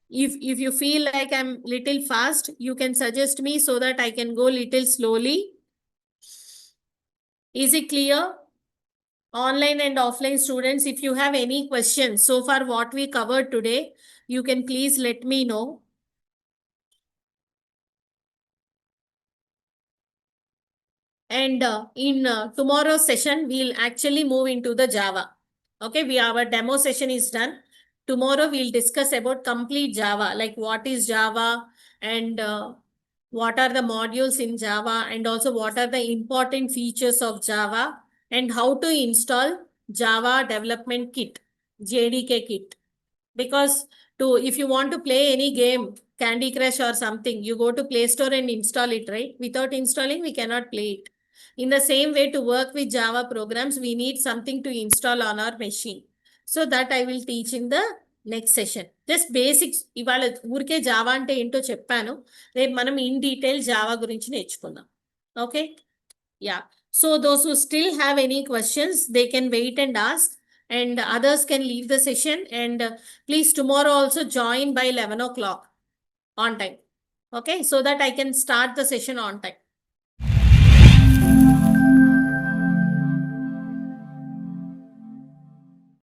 if you feel like I'm little fast, you can suggest me so that I can go little slowly. Is it clear? Online and offline students, if you have any questions so far what we covered today, you can please let me know. And in tomorrow's session, we'll actually move into the Java. Okay, our demo session is done. Tomorrow we'll discuss about complete Java, like what is Java, and what are the modules in Java, and also what are the important features of Java, and how to install Java Development Kit, JDK kit. Because if you want to play any game, Candy Crush or something, you go to Play Store and install it, right? Without installing, we cannot play it. In the same way, to work with Java programs, we need something to install on our machine. So that I will teach in the next session. Just basics. ఇవాళ ఊరికే Java అంటే ఏంటో చెప్పాను. రేపు మనం in detail Java గురించి నేర్చుకుందాం. Okay? Yeah. So those who still have any questions, they can wait and ask, and others can leave the session. And please tomorrow also join by 11 o'clock on time. Okay, so that I can start the session on time.